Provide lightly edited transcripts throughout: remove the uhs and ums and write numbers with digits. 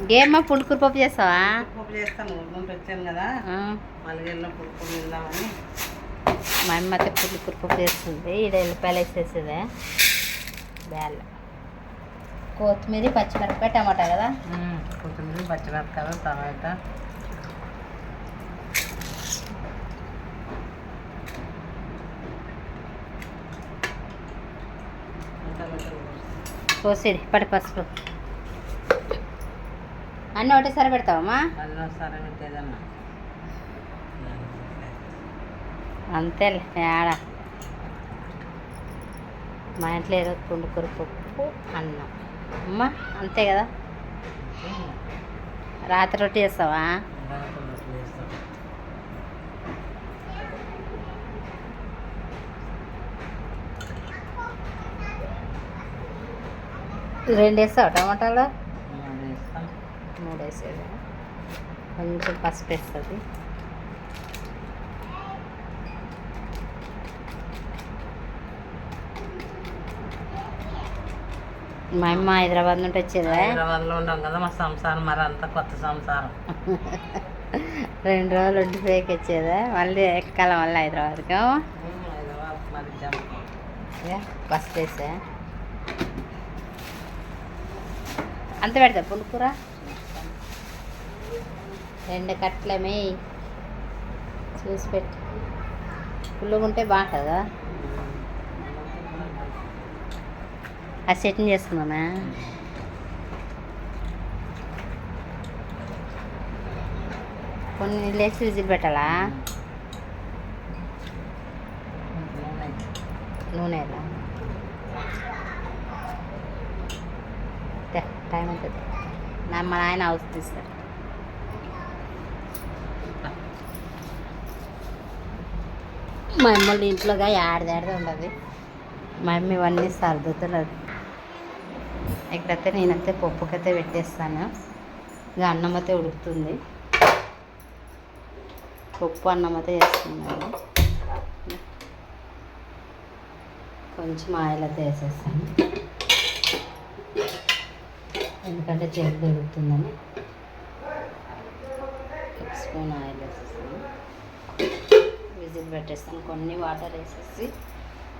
గేమ్మ పులుకూర పప్పు చేస్తావా? పప్పు చేస్తాను, ఊరు వచ్చాను కదా, మళ్ళీ పులుకూర వెళ్దామని. మా అమ్మ అయితే పులుకూర పప్పు చేస్తుంది. ఇది ఎల్లిపాయలు వేసేసేదే, బేళ్ళ కొత్తిమీర, పచ్చిమిరపకాయ, టమాటా కదా. కొత్తిమీర, పచ్చిమిరపకాయలు, టమాటా, కోసిడి పడి పసుపు అన్నీ ఒకటేసారి పెడతావమ్మా? అన్నీ ఒకసారి పెట్టేదమ్మా. అంతేలే ఆడ మా ఇంట్లో ఏదో పుండుకూర పప్పు, అన్నం అమ్మ, అంతే కదా. రాత్రి రొట్టె చేస్తావా? రెండు వేస్తావా టమాటాలు? 3 వేసేది, కొంచెం పసుపు వేస్తుంది. మా అమ్మ హైదరాబాద్ నుండి వచ్చేదా? హైదరాబాద్లో ఉన్నాం కదా, మా సంసారం మరి అంతా కొత్త సంసారం. 2 రోజులు ఉండిపోయాక వచ్చేదా? మళ్ళీ ఎక్కాల మళ్ళీ హైదరాబాద్కి. హైదరాబాద్ మరి పసుపు వేసా అంత పెడతా. పులుకూర 2 కట్లమే చూసి పెట్టి, పుల్లుగా ఉంటే బాగుంటుందా? ఆ చట్నీ చేసుకుందామా? కొన్ని లేచి విజిల్ పెట్టాలా? నూనె టైం అవుతుంది. మా నాయన హౌస్ తీస్తారు. మా అమ్మోళ్ళ ఇంట్లోగా ఆడదాడదే ఉండదు. మా అమ్మ ఇవన్నీ సర్దుతున్నది. ఇక్కడైతే నేనైతే పప్పుకైతే పెట్టేస్తాను. ఇక అన్నం అయితే ఉడుకుతుంది. పప్పు అన్నం అయితే చేస్తున్నాను. కొంచెం ఆయిల్ అయితే వేసేస్తాను, ఎందుకంటే జల్ది ఉడుకుతుందని. 1 స్పూన్ ఆయిల్ వేసేస్తాను, విజిల్ పెట్టేస్తాను. కొన్ని వాటర్ వేసేసి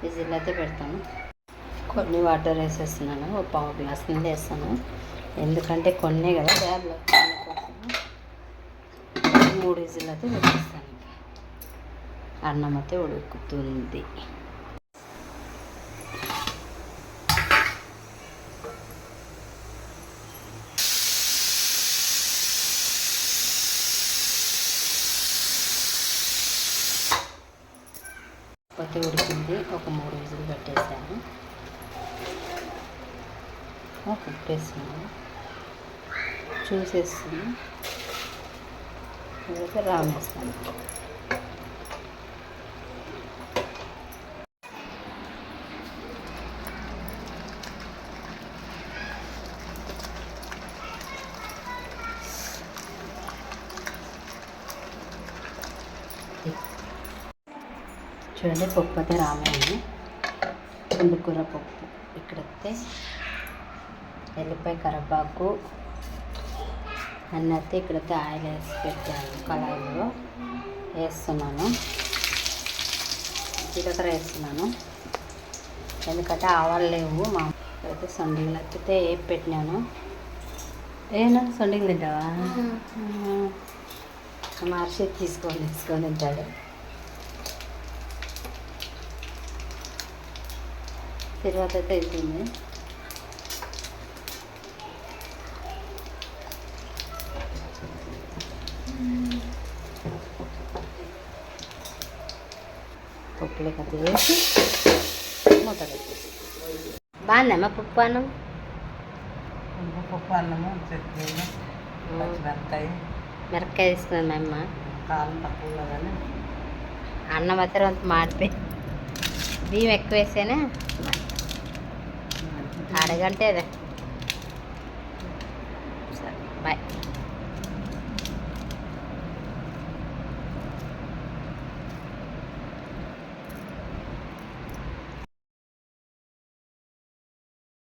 విజిల్ అయితే పెడతాను. కొన్ని వాటర్ వేసేస్తున్నాను, 1/4 గ్లాస్ నీళ్ళు వేస్తాను, ఎందుకంటే కొన్నే కదా బ్యాబ్లో. 3 విజిల్ అయితే పెట్టేస్తాను. అన్నం అయితే ఉడుకుతుంది. కొత్త ఉడికింది, ఒక 3 విజిల్ పెట్టేసాను. ఉప్పు వేస్తున్నాను, చూసేస్తాను. ఇదైతే రామేస్తాను. చూడండి, పప్పు అయితే రామేయండి. పుండుకూర పప్పు ఇక్కడైతే ఎల్లిపాయ, కరివేపాకు అన్నైతే ఇక్కడైతే ఆయిల్ వేసి పెట్టాను. కళాయిలో వేస్తున్నాను, జీలకర్ర వేస్తున్నాను, ఎందుకంటే ఆవాలు లేవు. మా అయితే సొండిలు అయితే వేపి పెట్టినాను. ఏనా సొండిలు తింటావా? మార్చి తీసుకొని తింటాడు. తర్వాత అయితే అవుతుంది. పప్పులో కత్తి వేసి మూత పెట్టేసి. బాగుందమ్మా పప్పు అన్నం? పప్పు అన్నము, చట్నీ, మిరపకాయ తీసుకున్నాను మా అమ్మ. కారం తక్కువ కానీ అన్నం మాత్రం అంత మాడిపోయి, బియ్యం ఎక్కువ వేసేనే అడగంటే అదే. సరే బాయ్.